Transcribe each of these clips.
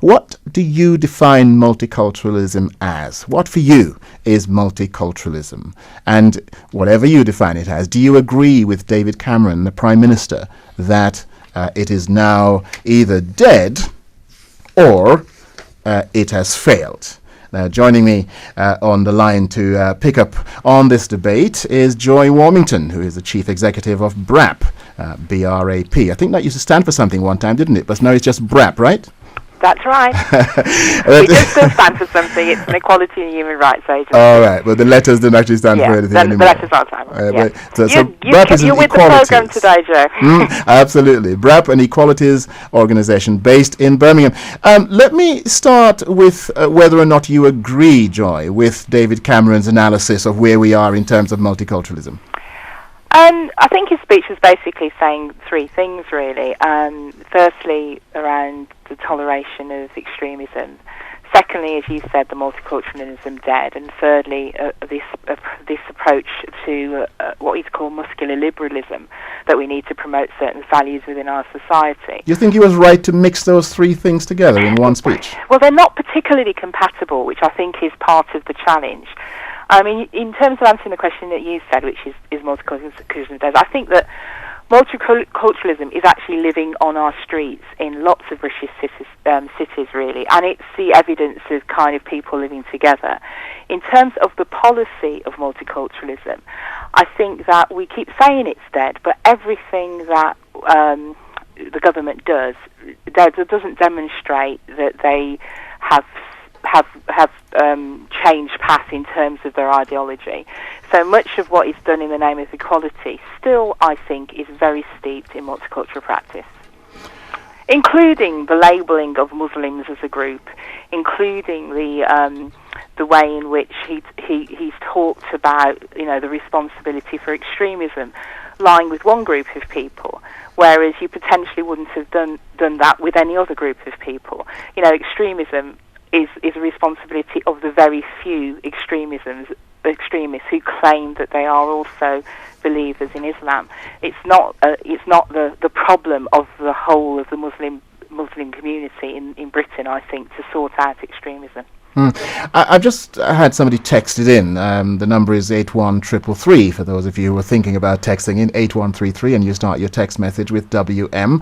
What do you define multiculturalism as? What for you is multiculturalism? And whatever you define it as, do you agree with David Cameron, the Prime Minister, that it is now either dead or it has failed? Now, joining me on the line to pick up on this debate is Joy Warmington, who is the Chief Executive of BRAP, B-R-A-P. I think that used to stand for something one time, didn't it? But now it's just BRAP, right? That's right. It does still stand for something. It's an Equality and Human Rights Agency. All right. Well, the letters don't actually stand for anything anymore. The letters aren't stand for You're with the program today, Joe. Absolutely. BRAP, an equalities organisation based in Birmingham. Let me start with whether or not you agree, Joy, with David Cameron's analysis of where we are in terms of multiculturalism. I think his speech was basically saying three things, really. Firstly, around the toleration of extremism. Secondly, as you said, the multiculturalism dead. And thirdly, this approach to what he's called muscular liberalism, that we need to promote certain values within our society. You think he was right to mix those three things together in one speech? Well, they're not particularly compatible, which I think is part of the challenge. I mean, in terms of answering the question that you said, which is multiculturalism dead, I think that multiculturalism is actually living on our streets in lots of British cities, really, and it's the evidence of kind of people living together. In terms of the policy of multiculturalism, I think that we keep saying it's dead, but everything that the government does doesn't demonstrate that they have changed path in terms of their ideology. So much of what is done in the name of equality still, I think, is very steeped in multicultural practice, including the labelling of Muslims as a group, including the way in which he's talked about, the responsibility for extremism lying with one group of people, whereas you potentially wouldn't have done that with any other group of people. Extremism is a responsibility of the very few extremists who claim that they are also believers in Islam. It's not the problem of the whole of the Muslim community in Britain, I think, to sort out extremism. I've just had somebody texted in. The number is 81333 for those of you who are thinking about texting in, 8133, and you start your text message with WM,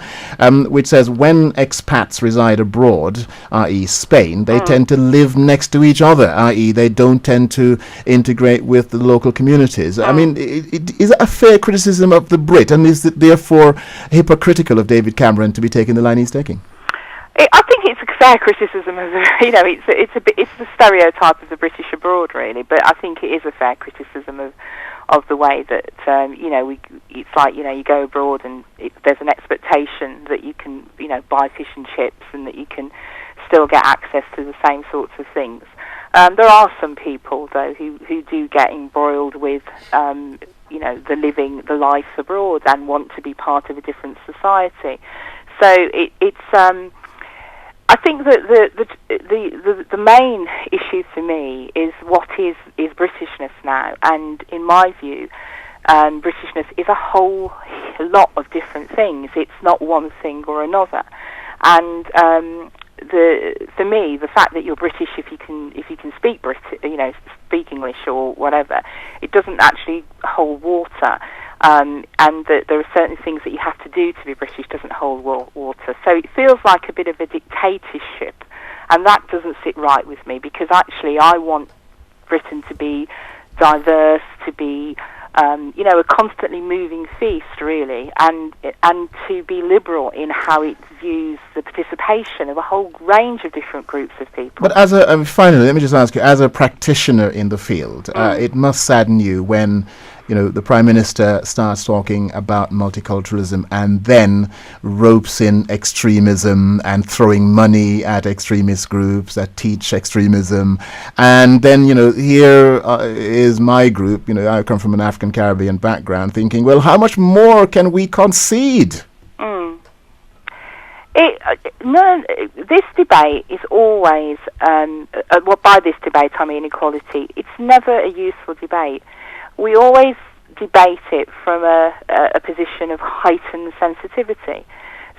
which says when expats reside abroad, i.e. Spain, they tend to live next to each other, i.e. they don't tend to integrate with the local communities. I mean, is that a fair criticism of the Brit, and is it therefore hypocritical of David Cameron to be taking the line he's taking? I think it's a fair criticism of it's a stereotype of the British abroad, really. But I think it is a fair criticism of the way that it's like you go abroad and there's an expectation that you can buy fish and chips and that you can still get access to the same sorts of things. There are some people though who do get embroiled with the life abroad and want to be part of a different society. So it's. I think that the main issue for me is what is Britishness now, and in my view, Britishness is a whole lot of different things. It's not one thing or another, and for me, the fact that you're British, if you can speak speak English or whatever, it doesn't actually hold water. And that there are certain things that you have to do to be British doesn't hold water. So it feels like a bit of a dictatorship, and that doesn't sit right with me, because actually I want Britain to be diverse, to be a constantly moving feast, really, and to be liberal in how it views the participation of a whole range of different groups of people. But finally, let me just ask you, as a practitioner in the field, it must sadden you when the Prime Minister starts talking about multiculturalism and then ropes in extremism and throwing money at extremist groups that teach extremism. And then, here is my group, I come from an African Caribbean background, thinking, well, how much more can we concede? This debate is always, by this debate I mean equality, it's never a useful debate. We always debate it from a position of heightened sensitivity.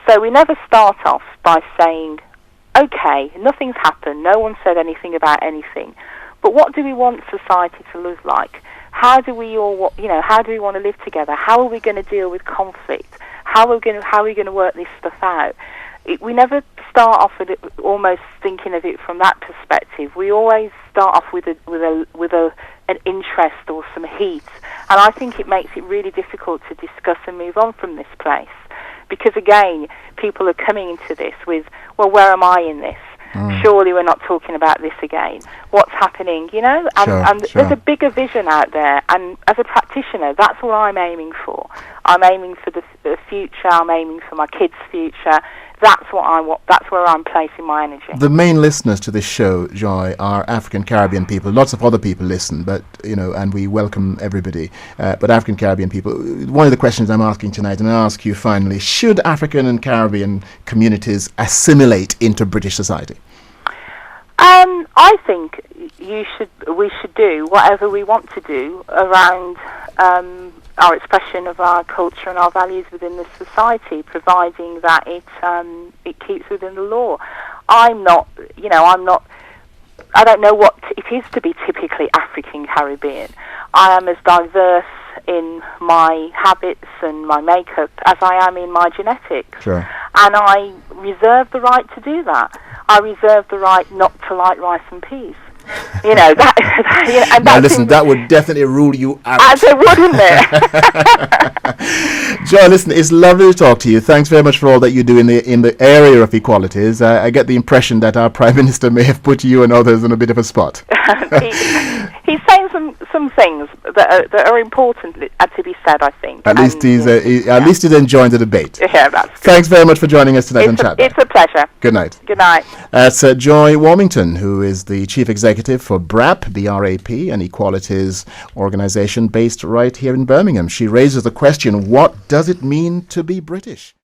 So we never start off by saying okay, nothing's happened, no one said anything about anything, but what do we want society to look like? How do we all, how do we want to live together? How are we going to deal with conflict? How are we going to work this stuff out? We never start off with it, almost thinking of it from that perspective. We always start off with an interest or some heat, and I think it makes it really difficult to discuss and move on from this place, because again, people are coming into this with, well, where am I in this? Surely we're not talking about this again. What's happening, And there's a bigger vision out there, and as a practitioner, that's what I'm aiming for. I'm aiming for the future, I'm aiming for my kids' future. That's what I want. That's where I'm placing my energy. The main listeners to this show, Joy, are African Caribbean people. Lots of other people listen, but and we welcome everybody. But African Caribbean people. One of the questions I'm asking tonight, and I'll ask you finally: should African and Caribbean communities assimilate into British society? I think we should do whatever we want to do around our expression of our culture and our values within the society, providing that it keeps within the law. I don't know what it is to be typically African Caribbean. I am as diverse in my habits and my makeup as I am in my genetics. Sure. And I reserve the right to do that. I reserve the right not to like rice and peas. Now listen, that would definitely rule you out. As it would, wouldn't it? Joy, listen, it's lovely to talk to you. Thanks very much for all that you do in the area of equalities. I get the impression that our Prime Minister may have put you and others in a bit of a spot. He's saying some things that are important to be said, I think. At least he's enjoying the debate. Yeah, that's good. Thanks very much for joining us tonight on Chat. It's a pleasure. Good night. Good night. That's Joy Warmington, who is the Chief Executive for BRAP, B-R-A-P, an equalities organisation based right here in Birmingham. She raises the question, what does it mean to be British?